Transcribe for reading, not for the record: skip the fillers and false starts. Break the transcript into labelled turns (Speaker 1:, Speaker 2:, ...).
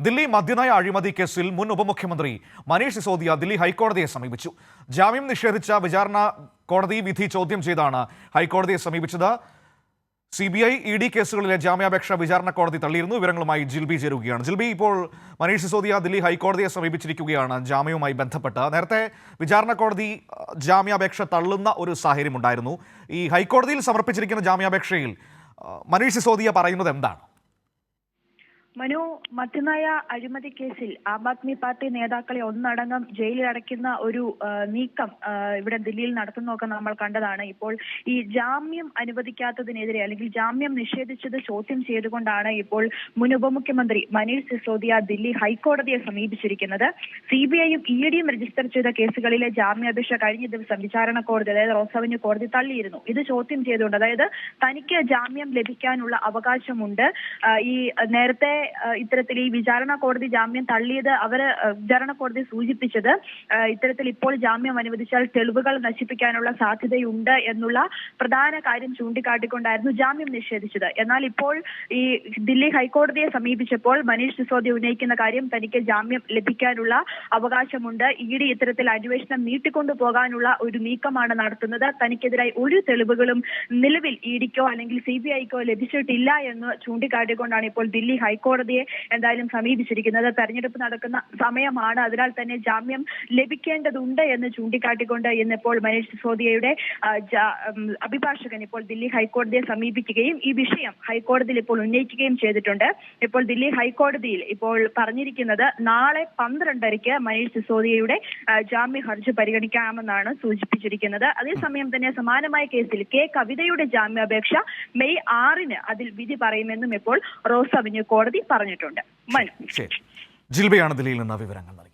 Speaker 1: ദില്ലി മദ്യനയ അഴിമതി കേസിൽ മുൻ ഉപമുഖ്യമന്ത്രി മനീഷ് സിസോദിയ ദില്ലി ഹൈക്കോടതിയെ സമീപിച്ചു. ജാമ്യം നിഷേധിച്ച വിചാരണ കോടതി വിധി ചോദ്യം ചെയ്താണ് ഹൈക്കോടതിയെ സമീപിച്ചത്. CBI ED കേസുകളിലെ ജാമ്യാപേക്ഷ വിചാരണ കോടതി തള്ളിയിരുന്നു. വിവരങ്ങളുമായി ജിൽബി ചേരുകയാണ്. ജിൽബി, ഇപ്പോൾ മനീഷ് സിസോദിയ ദില്ലി ഹൈക്കോടതിയെ സമീപിച്ചിരിക്കുകയാണ് ജാമ്യവുമായി ബന്ധപ്പെട്ട്. നേരത്തെ വിചാരണ കോടതി ജാമ്യാപേക്ഷ തള്ളുന്ന ഒരു സാഹചര്യം ഉണ്ടായിരുന്നു. ഈ ഹൈക്കോടതിയിൽ സമർപ്പിച്ചിരിക്കുന്ന ജാമ്യാപേക്ഷയിൽ മനീഷ് സിസോദിയ പറയുന്നത് എന്താണ്?
Speaker 2: മനു, മദ്യനയ അഴിമതി കേസിൽ ആം ആദ്മി പാർട്ടി നേതാക്കളെ ഒന്നടങ്കം ജയിലിൽ അടയ്ക്കുന്ന ഒരു നീക്കം ഇവിടെ ദില്ലിയിൽ നടത്തുന്നതൊക്കെ നമ്മൾ കണ്ടതാണ്. ഇപ്പോൾ ഈ ജാമ്യം അനുവദിക്കാത്തതിനെതിരെ അല്ലെങ്കിൽ ജാമ്യം നിഷേധിച്ചത് ചോദ്യം ചെയ്തുകൊണ്ടാണ് ഇപ്പോൾ മുൻ ഉപമുഖ്യമന്ത്രി മനീഷ് സിസോദിയ ദില്ലി ഹൈക്കോടതിയെ സമീപിച്ചിരിക്കുന്നത്. CBIയും EDയും രജിസ്റ്റർ ചെയ്ത കേസുകളിലെ ജാമ്യാപേക്ഷ കഴിഞ്ഞ ദിവസം വിചാരണ കോടതി, അതായത് റോസ് അവന്യൂ കോടതി തള്ളിയിരുന്നു. ഇത് ചോദ്യം ചെയ്തുകൊണ്ട്, അതായത് തനിക്ക് ജാമ്യം ലഭിക്കാനുള്ള അവകാശമുണ്ട്. ഈ നേരത്തെ ഇത്തരത്തിൽ ഈ വിചാരണ കോടതി ജാമ്യം തള്ളിയത് വിചാരണ കോടതി സൂചിപ്പിച്ചത് ഇത്തരത്തിൽ ഇപ്പോൾ ജാമ്യം അനുവദിച്ചാൽ തെളിവുകൾ നശിപ്പിക്കാനുള്ള സാധ്യതയുണ്ട് എന്നുള്ള പ്രധാന കാര്യം ചൂണ്ടിക്കാട്ടിക്കൊണ്ടായിരുന്നു ജാമ്യം നിഷേധിച്ചത്. എന്നാൽ ഇപ്പോൾ ഈ ദില്ലി ഹൈക്കോടതിയെ സമീപിച്ചപ്പോൾ മനീഷ് സിസോദിയ ഉന്നയിക്കുന്ന കാര്യം തനിക്ക് ജാമ്യം ലഭിക്കാനുള്ള അവകാശമുണ്ട്, ED ഇത്തരത്തിൽ അന്വേഷണം നീട്ടിക്കൊണ്ടു പോകാനുള്ള ഒരു നീക്കമാണ് നടത്തുന്നത്, തനിക്കെതിരായി ഒരു തെളിവുകളും നിലവിൽ EDക്കോ അല്ലെങ്കിൽ CBIക്കോ ലഭിച്ചിട്ടില്ല എന്ന് ചൂണ്ടിക്കാട്ടിക്കൊണ്ടാണ് ഇപ്പോൾ ദില്ലി ഹൈക്കോടതിയെ എന്തായാലും സമീപിച്ചിരിക്കുന്നത്. തെരഞ്ഞെടുപ്പ് നടക്കുന്ന സമയമാണ്, അതിനാൽ തന്നെ ജാമ്യം ലഭിക്കേണ്ടതുണ്ട് എന്ന് ചൂണ്ടിക്കാട്ടിക്കൊണ്ട് ഇന്നിപ്പോൾ മനീഷ് സിസോദിയയുടെ അഭിഭാഷകൻ ഇപ്പോൾ ദില്ലി ഹൈക്കോടതിയെ സമീപിക്കുകയും ഈ വിഷയം ഹൈക്കോടതിയിൽ ഇപ്പോൾ ഉന്നയിക്കുകയും ചെയ്തിട്ടുണ്ട്. ഇപ്പോൾ ദില്ലി ഹൈക്കോടതിയിൽ ഇപ്പോൾ പറഞ്ഞിരിക്കുന്നത് നാളെ 12:30 മനീഷ് സിസോദിയയുടെ ജാമ്യ ഹർജി പരിഗണിക്കാമെന്നാണ് സൂചിപ്പിച്ചിരിക്കുന്നത്. അതേസമയം തന്നെ സമാനമായ കേസിൽ കവിതയുടെ ജാമ്യാപേക്ഷ മെയ് 6 അതിൽ വിധി പറയുമെന്നും ഇപ്പോൾ റോസ് അവന്യൂ കോടതി പറഞ്ഞിട്ടുണ്ട്. മനു,
Speaker 1: ജിൽബയാണ് ദില്ലിയിൽ നിന്ന് വിവരങ്ങൾ.